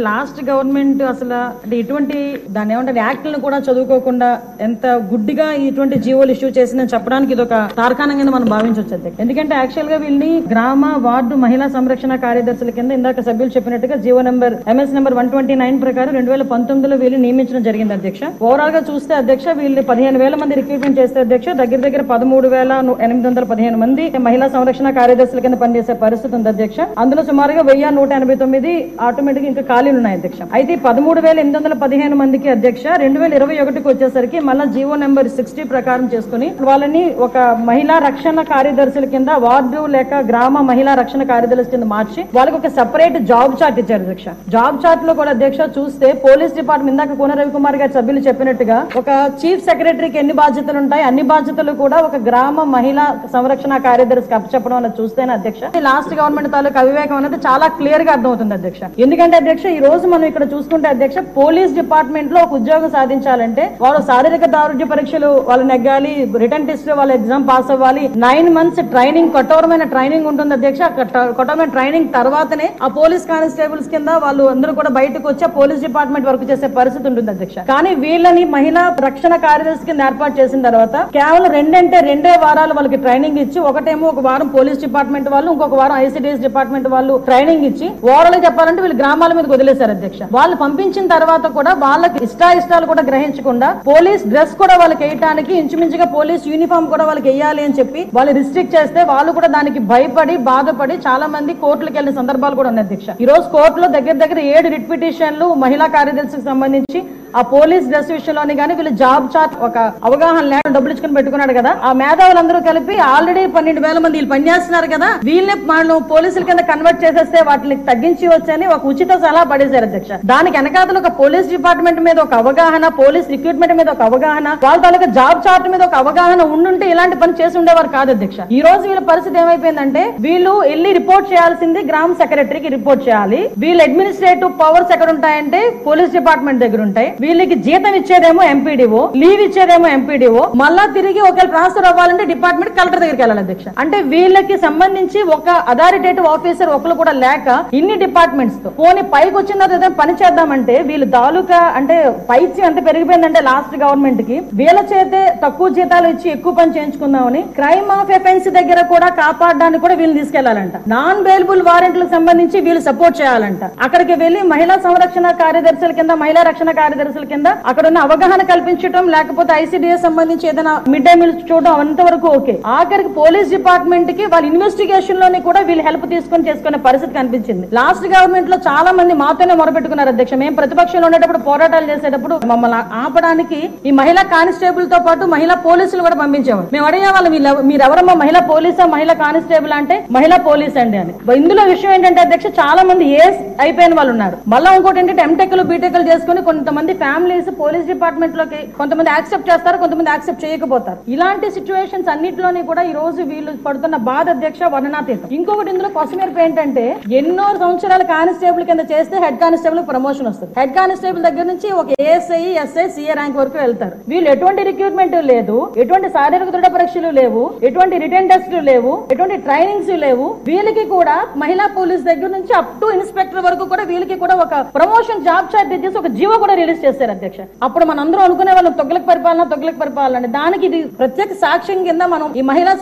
Last government అసలు ఇటువంటి దాని ఏమంటారు యాక్ట్లను కూడా చదువుకోకుండా ఎంత గుడ్డిగా ఇటువంటి జీవోలు ఇష్యూ చేసిందని చెప్పడానికి ఇది ఒక తార్కాణం కింద మనం భావించవచ్చు. ఎందుకంటే యాక్చువల్ గా వీళ్ళని గ్రామ వార్డు మహిళా సంరక్షణ కార్యదర్శుల కింద ఇందాక సభ్యులు చెప్పినట్టుగా జీవో నెంబర్ MS నెంబర్ 129 ప్రకారం 2019లో వీళ్ళు నియమించడం జరిగింది అధ్యక్ష. ఓవరాల్ గా చూస్తే అధ్యక్ష వీళ్ళు 15,000 మంది రిక్రూట్మెంట్ చేస్తే అధ్యక్ష దగ్గర 13,815 మంది మహిళా సంరక్షణ కార్యదర్శుల కింద పనిచేసే పరిస్థితి ఉంది అధ్యక్ష. అందులో సుమారుగా 1,189 ఆటోమేటిక్ ఇంకా ఖాళీలు ఉన్నాయి అధ్యక్ష. అయితే 13,815 మందికి అధ్యక్ష 2021కి వచ్చేసరికి మళ్ళా జీవో నెంబర్ 60 ప్రకారం చేసుకుని వాళ్ళని ఒక మహిళా రక్షణ కార్యదర్శుల కింద వార్డు లేక గ్రామ మహిళా రక్షణ కార్యదర్శుల కింద మార్చి వాళ్ళకి ఒక సెపరేట్ జాబ్ చార్ట్ ఇచ్చారు అధ్యక్ష. జాబ్ చార్ట్ లో కూడా అధ్యక్ష చూస్తే పోలీస్ డిపార్ట్మెంట్ ఇందాక కోన రవికుమార్ గారి సభ్యులు చెప్పినట్టుగా ఒక చీఫ్ సెక్రటరీకి ఎన్ని బాధ్యతలు ఉంటాయి అన్ని బాధ్యతలు కూడా ఒక గ్రామ మహిళా సంరక్షణ కార్యదర్శికి అప్పచెప్పడం అనేది చూస్తేనే అధ్యక్ష లాస్ట్ గవర్నమెంట్ తాలూకు అవివేకం అనేది చాలా క్లియర్ గా అర్థమవుతుంది అధ్యక్ష. ఎందుకంటే అధ్యక్ష ఈ రోజు మనం ఇక్కడ చూసుకుంటే అధ్యక్ష పోలీస్ డిపార్ట్మెంట్ లో ఒక ఉద్యోగం సాధించాలంటే వాళ్ళు శారీరక దారుఢ్య పరీక్షలు వాళ్ళు నెగ్గాలి, రిటర్న్ టెస్ట్ వాళ్ళ ఎగ్జామ్ పాస్ అవ్వాలి, 9 months ట్రైనింగ్ కఠోరమైన ట్రైనింగ్ ఉంటుంది అధ్యక్ష. కఠోరమైన ట్రైనింగ్ తర్వాతనే ఆ పోలీస్ కానిస్టేబుల్స్ కింద వాళ్ళు అందరూ కూడా బయటకు వచ్చి పోలీస్ డిపార్ట్మెంట్ వర్క్ చేసే పరిస్థితి ఉంటుంది అధ్యక్ష. కానీ వీళ్ళని మహిళా రక్షణ కార్యదర్శి కింద ఏర్పాటు చేసిన తర్వాత కేవలం 2 వారాలు వాళ్ళకి ట్రైనింగ్ ఇచ్చి ఒకటేమో ఒక వారం పోలీస్ డిపార్ట్మెంట్ వాళ్ళు ఇంకొక వారం ICDS డిపార్ట్మెంట్ వాళ్ళు ట్రైనింగ్ ఇచ్చి ఓవరాల్ చెప్పాలంటే వీళ్ళు గ్రామాల మీద వదిలేశారు అధ్యక్ష. వాళ్ళు పంపించిన తర్వాత కూడా వాళ్ళకి ఇష్టాలు కూడా గ్రహించకుండా పోలీస్ డ్రెస్ కూడా వాళ్ళకి వేయటానికి ఇంచుమించుగా పోలీస్ యూనిఫామ్ కూడా వాళ్ళకి వేయాలి అని చెప్పి వాళ్ళు రిస్ట్రిక్ట్ చేస్తే వాళ్ళు కూడా దానికి భయపడి బాధపడి చాలా మంది కోర్టులకు వెళ్ళిన సందర్భాలు కూడా ఉన్నాయి అధ్యక్ష. ఈ రోజు కోర్టులో దగ్గర 7 రిట్ పిటిషన్లు మహిళా కార్యదర్శికి సంబంధించి ఆ పోలీస్ డ్రెస్ విషయంలోని కానీ వీళ్ళు జాబ్ చార్ట్ ఒక అవగాహన లేక డబ్బులు ఇచ్చుకుని పెట్టుకున్నాడు కదా, ఆ మేధావులందరూ కలిపి ఆల్రెడీ 12,000 మంది వీళ్ళు పనిచేస్తున్నారు కదా, వీళ్ళని వాళ్ళు పోలీసుల కింద కన్వర్ట్ చేసేస్తే వాటిని తగ్గించి వచ్చని ఒక ఉచిత సలహా పడేశారు అధ్యక్ష. దానికి వెనకాతలు ఒక పోలీస్ డిపార్ట్మెంట్ మీద ఒక అవగాహన, పోలీస్ రిక్రూట్మెంట్ మీద ఒక అవగాహన, వాళ్ళ తాలూకా జాబ్ చార్ట్ మీద ఒక అవగాహన ఉండుంటే ఇలాంటి పని చేసి ఉండేవారు కాదు అధ్యక్ష. ఈ రోజు వీళ్ళ పరిస్థితి ఏమైపోయిందంటే వీళ్ళు వెళ్ళి రిపోర్ట్ చేయాల్సింది గ్రామ సెక్రటరీకి రిపోర్ట్ చేయాలి, వీళ్ళ అడ్మినిస్ట్రేటివ్ పవర్స్ ఎక్కడ ఉంటాయంటే పోలీస్ డిపార్ట్మెంట్ దగ్గర ఉంటాయి, వీళ్ళకి జీతం ఇచ్చేదేమో MPDO, లీవ్ ఇచ్చేదేమో MPDO, మళ్ళా తిరిగి ఒకవేళ ట్రాన్స్ఫర్ అవ్వాలంటే డిపార్ట్మెంట్ కలెక్టర్ దగ్గరికి వెళ్ళాలి అధ్యక్ష. అంటే వీళ్ళకి సంబంధించి ఒక అథారిటేటివ్ ఆఫీసర్ ఒకరు కూడా లేక ఇన్ని డిపార్ట్మెంట్స్ తో పోనీ పైకి వచ్చిన తర్వాత పని చేద్దామంటే వీళ్ళు తాలూకా అంటే పైచ్యం ఎంత పెరిగిపోయిందంటే లాస్ట్ గవర్నమెంట్ కి వీళ్ళ చేతే తక్కువ జీతాలు ఇచ్చి ఎక్కువ పని చేయించుకుందామని క్రైమ్ ఆఫ్ ఎఫెన్స్ దగ్గర కూడా కాపాడడానికి కూడా వీళ్ళు తీసుకెళ్లాలంట, నాన్ బెయిలబుల్ వారెంట్లకు సంబంధించి వీళ్ళు సపోర్ట్ చేయాలంట, అక్కడికి వెళ్లి మహిళా సంరక్షణ కార్యదర్శుల కింద మహిళా రక్షణ కార్యదర్శుల కింద అక్కడ ఉన్న అవగాహన కల్పించడం లేకపోతే ICDS సంబంధించి ఏదైనా మిడ్ డే మీల్స్ చూడడం అంతవరకు ఓకే. ఆఖరికి పోలీస్ డిపార్ట్మెంట్ కి వాళ్ళ ఇన్వెస్టిగేషన్ లోని కూడా వీళ్ళు హెల్ప్ తీసుకుని చేసుకునే పరిస్థితి కనిపించింది. లాస్ట్ గవర్నమెంట్ లో చాలా మంది మాతోనే మొరపెట్టుకున్నారు అధ్యక్ష. మేము ప్రతిపక్షంలో ఉండేటప్పుడు పోరాటాలు చేసేటప్పుడు మమ్మల్ని ఆపడానికి ఈ మహిళా కానిస్టేబుల్ తో పాటు మహిళా పోలీసులు కూడా పంపించేవారు. మేము అడిగే వాళ్ళు మీరెవరమ్మా మహిళా పోలీసా మహిళా కానిస్టేబుల్ అంటే మహిళా పోలీస్ అండి అని. ఇందులో విషయం ఏంటంటే అధ్యక్ష చాలా మంది ఏస్ అయిపోయిన వాళ్ళు ఉన్నారు, మళ్ళీ ఇంకోటి ఏంటంటే MTechలు BTechలు చేసుకుని కొంతమంది ఫ్యామిలీస్ పోలీస్ డిపార్ట్మెంట్ లోకి కొంతమంది యాక్సెప్ట్ చేస్తారు, కొంతమంది యాక్సెప్ట్ చేయకపోతారు. ఇలాంటి సిచ్యువేషన్స్ అన్నింటిలోని కూడా ఈ రోజు వీళ్ళు పడుతున్న బాధ అధ్యక్ష వర్ణనాతీతం. ఇంకొకటి ఇందులో కొసమెరుపు ఏంటంటే ఎన్నో సంవత్సరాల కానిస్టేబుల్ కింద చేస్తే హెడ్ కానిస్టేబుల్ ప్రమోషన్ వస్తుంది, హెడ్ కానిస్టేబుల్ దగ్గర నుంచి ఒక ASI SI CA ర్యాంక్ వరకు వెళ్తారు. వీళ్ళు ఎటువంటి రిక్రూట్మెంట్ లేదు, ఎటువంటి శారీరక దృఢ పరీక్షలు లేవు, ఎటువంటి రిటర్న్ టెస్టులు లేవు, ఎటువంటి ట్రైనింగ్స్ లేవు. వీళ్ళకి కూడా మహిళా పోలీస్ దగ్గర నుంచి అప్ టు ఇన్స్పెక్టర్ వరకు కూడా వీళ్ళకి కూడా ఒక ప్రమోషన్ జాబ్ చార్ట్ ఇచ్చేసి ఒక జీవో కూడా రిలీజ్ చేస్తారు అధ్యక్ష. అప్పుడు మనందరూ అనుకునే వాళ్ళం తొగ్లక్ పరిపాలన దానికి ఇది ప్రత్యేక సాక్ష్యం కింద మనం ఈ మహిళా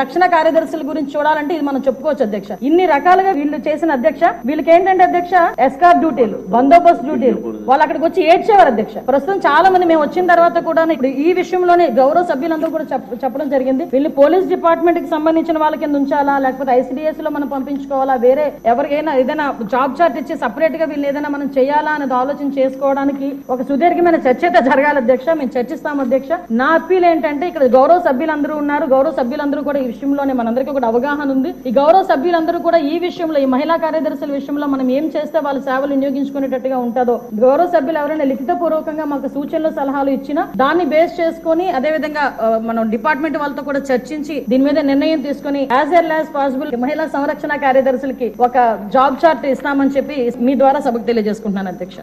రక్షణ కార్యదర్శుల గురించి చూడాలంటే ఇది మనం చెప్పుకోవచ్చు అధ్యక్ష. ఇన్ని రకాలుగా వీళ్ళు చేసిన అధ్యక్ష వీళ్ళకి ఏంటంటే అధ్యక్ష ఎస్కార్ట్ డ్యూటీలు, బందోబస్తు డ్యూటీలు, వాళ్ళు అక్కడికి వచ్చి ఏడ్చేవారు అధ్యక్ష. ప్రస్తుతం చాలా మంది మేము వచ్చిన తర్వాత కూడా ఇప్పుడు ఈ విషయంలోనే గౌరవ సభ్యులందరూ కూడా చెప్పడం జరిగింది, వీళ్ళు పోలీస్ డిపార్ట్మెంట్ కి సంబంధించిన వాళ్ళ కింద ఉంచాలా లేకపోతే ICDS లో మనం పంపించుకోవాలా, వేరే ఎవరికైనా ఏదైనా జాబ్ చార్ట్ ఇచ్చి సపరేట్ గా వీళ్ళు ఏదైనా మనం చేయాలా అనేది ఆలోచన చేసుకోవడానికి ఒక సుదీర్ఘమైన చర్చ అయితే జరగాలి అధ్యక్ష. మేము చర్చిస్తాం అధ్యక్ష. నా అప్పీల్ ఏంటంటే ఇక్కడ గౌరవ సభ్యులందరూ ఉన్నారు, గౌరవ సభ్యులందరూ కూడా ఈ విషయంలోనే మనందరికీ కూడా అవగాహన ఉంది. ఈ గౌరవ సభ్యులందరూ కూడా ఈ విషయంలో ఈ మహిళా కార్యదర్శుల విషయంలో మనం ఏం చేస్తే వాళ్ళ సేవలు వినియోగించుకునేటట్టుగా ఉంటుందో గౌరవ సభ్యులు ఎవరైనా లిఖిత పూర్వకంగా మాకు సూచనలు సలహాలు ఇచ్చినా దాన్ని బేస్ చేసుకుని అదే విధంగా మనం డిపార్ట్మెంట్ వాళ్ళతో కూడా చర్చించి దీని మీద నిర్ణయం తీసుకుని యాజ్ ఎర్లీ యాజ్ పాసిబుల్ మహిళా సంరక్షణ కార్యదర్శులకి ఒక జాబ్ చార్ట్ ఇస్తామని చెప్పి మీ ద్వారా సభకు తెలియజేసుకుంటున్నాను అధ్యక్ష.